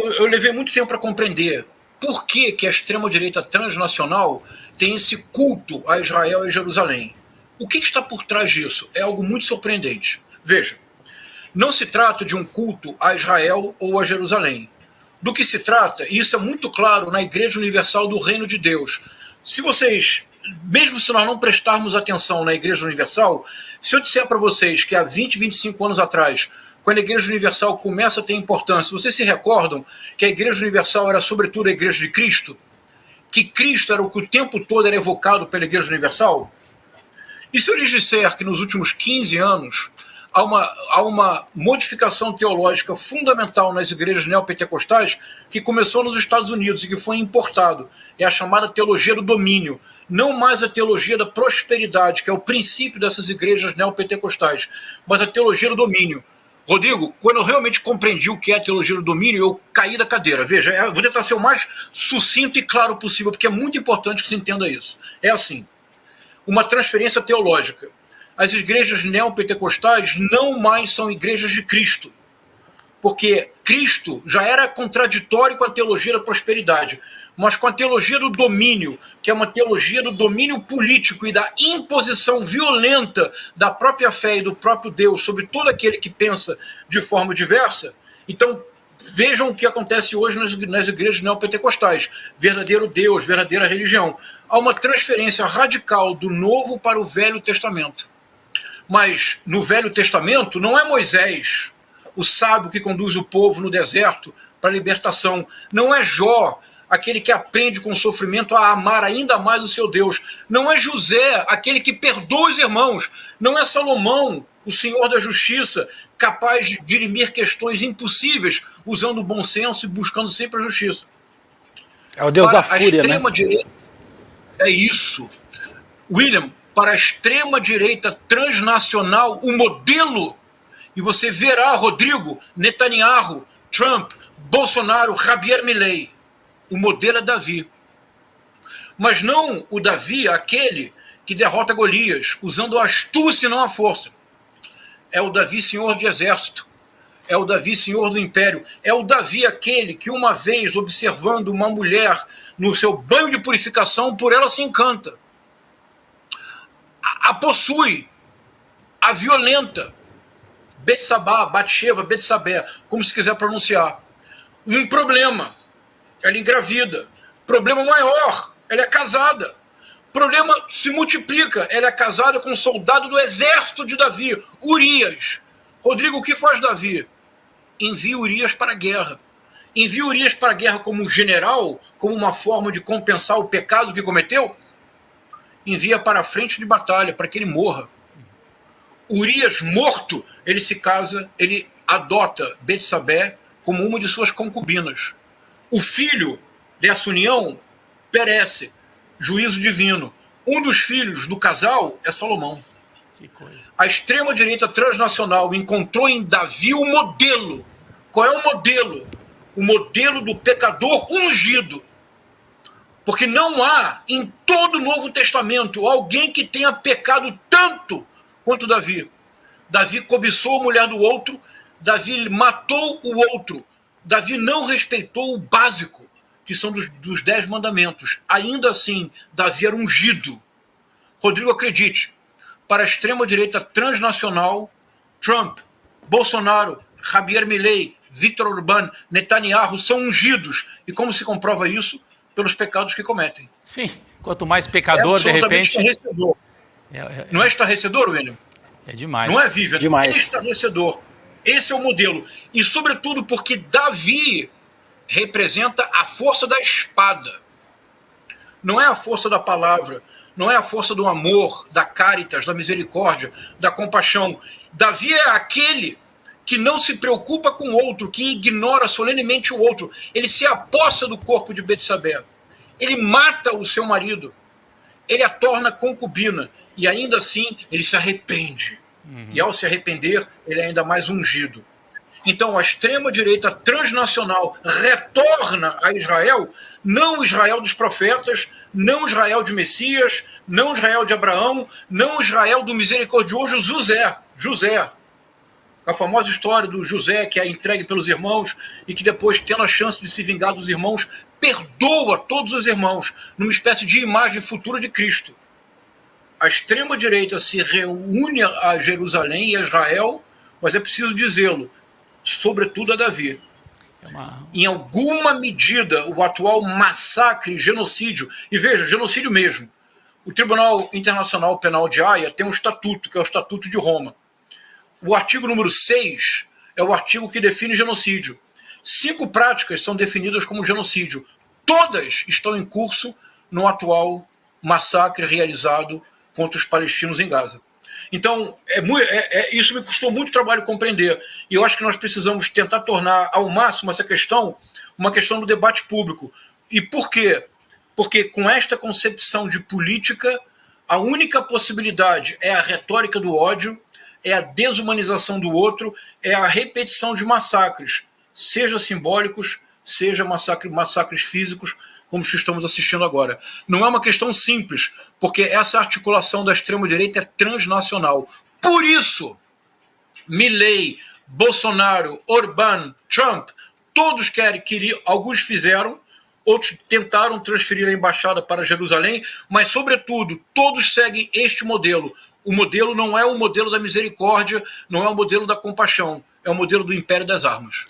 eu levei muito tempo para compreender por que a extrema-direita transnacional tem esse culto a Israel e Jerusalém. O que está por trás disso? É algo muito surpreendente. Veja, não se trata de um culto a Israel ou a Jerusalém. Do que se trata, e isso é muito claro na Igreja Universal do Reino de Deus. Se vocês, mesmo se nós não prestarmos atenção na Igreja Universal, se eu disser para vocês que há 20, 25 anos atrás, quando a Igreja Universal começa a ter importância, vocês se recordam que a Igreja Universal era sobretudo a Igreja de Cristo? Que Cristo era o que o tempo todo era evocado pela Igreja Universal? E se eu lhes disser que nos últimos 15 anos há uma modificação teológica fundamental nas igrejas neopentecostais que começou nos Estados Unidos e que foi importado, é a chamada teologia do domínio, não mais a teologia da prosperidade, que é o princípio dessas igrejas neopentecostais, mas a teologia do domínio. Rodrigo, quando eu realmente compreendi o que é a teologia do domínio, eu caí da cadeira. Veja, eu vou tentar ser o mais sucinto e claro possível, porque é muito importante que se entenda isso. É assim, uma transferência teológica. As igrejas neopentecostais não mais são igrejas de Cristo, porque Cristo já era contraditório com a teologia da prosperidade, mas com a teologia do domínio, que é uma teologia do domínio político e da imposição violenta da própria fé e do próprio Deus sobre todo aquele que pensa de forma diversa. Então, vejam o que acontece hoje nas igrejas neopentecostais. Verdadeiro Deus, verdadeira religião. Há uma transferência radical do Novo para o Velho Testamento. Mas no Velho Testamento não é Moisés, o sábio que conduz o povo no deserto para a libertação. Não é Jó, aquele que aprende com sofrimento a amar ainda mais o seu Deus. Não é José, aquele que perdoa os irmãos. Não é Salomão, o Senhor da Justiça, capaz de dirimir questões impossíveis usando o bom senso e buscando sempre a justiça. É o Deus da fúria, né? A extrema-direita é isso. William, para a extrema-direita transnacional, o modelo, e você verá, Rodrigo, Netanyahu, Trump, Bolsonaro, Javier Milei, o modelo é Davi. Mas não o Davi, aquele que derrota Golias, usando a astúcia e não a força. É o Davi, senhor de exército. É o Davi, senhor do império. É o Davi, aquele que uma vez, observando uma mulher no seu banho de purificação, por ela se encanta. A possui, a violenta, Betsabá, Batsheva, Betsabé, como se quiser pronunciar. Um problema, ela engravida. Problema maior, ela é casada. Problema se multiplica, ela é casada com um soldado do exército de Davi, Urias. Rodrigo, o que faz Davi? Envia Urias para a guerra. Envia Urias para a guerra como um general, como uma forma de compensar o pecado que cometeu? Envia para a frente de batalha, para que ele morra. Urias, morto, ele se casa, ele adota Betsabé como uma de suas concubinas. O filho dessa união perece, juízo divino. Um dos filhos do casal é Salomão. Que coisa. A extrema-direita transnacional encontrou em Davi o modelo. Qual é o modelo? O modelo do pecador ungido. Porque não há em todo o Novo Testamento alguém que tenha pecado tanto quanto Davi. Davi cobiçou a mulher do outro, Davi matou o outro, Davi não respeitou o básico, que são dos 10 mandamentos. Ainda assim, Davi era ungido. Rodrigo, acredite, para a extrema-direita transnacional, Trump, Bolsonaro, Javier Milei, Viktor Orbán, Netanyahu são ungidos. E como se comprova isso? Pelos pecados que cometem. Sim, quanto mais pecador, de repente... Estarrecedor. Não é estarrecedor, William? É demais. Não é, Vivian? Demais. É estarrecedor. Esse é o modelo. E, sobretudo, porque Davi representa a força da espada. Não é a força da palavra, não é a força do amor, da caritas, da misericórdia, da compaixão. Davi é aquele que não se preocupa com o outro, que ignora solenemente o outro. Ele se apossa do corpo de Betsabé. Ele mata o seu marido. Ele a torna concubina. E ainda assim, ele se arrepende. E ao se arrepender, ele é ainda mais ungido. Então, a extrema-direita transnacional retorna a Israel, não o Israel dos profetas, não o Israel de Messias, não o Israel de Abraão, não o Israel do misericordioso José. A famosa história do José, que é entregue pelos irmãos e que depois, tendo a chance de se vingar dos irmãos, perdoa todos os irmãos, numa espécie de imagem futura de Cristo. A extrema-direita se reúne a Jerusalém e a Israel, mas é preciso dizê-lo, sobretudo a Davi. Em alguma medida, o atual massacre, genocídio, e veja, genocídio mesmo. O Tribunal Internacional Penal de Haia tem um estatuto, que é o Estatuto de Roma. O artigo número 6 é o artigo que define genocídio. 5 práticas são definidas como genocídio. Todas estão em curso no atual massacre realizado contra os palestinos em Gaza. Então, isso me custou muito trabalho compreender. E eu acho que nós precisamos tentar tornar ao máximo essa questão uma questão do debate público. E por quê? Porque com esta concepção de política, a única possibilidade é a retórica do ódio, é a desumanização do outro, é a repetição de massacres, seja simbólicos, seja massacres físicos, como os que estamos assistindo agora. Não é uma questão simples, porque essa articulação da extrema-direita é transnacional. Por isso, Milei, Bolsonaro, Orbán, Trump, todos queriam, alguns fizeram, outros tentaram transferir a embaixada para Jerusalém, mas, sobretudo, todos seguem este modelo. O modelo não é o modelo da misericórdia, não é o modelo da compaixão, é o modelo do império das armas.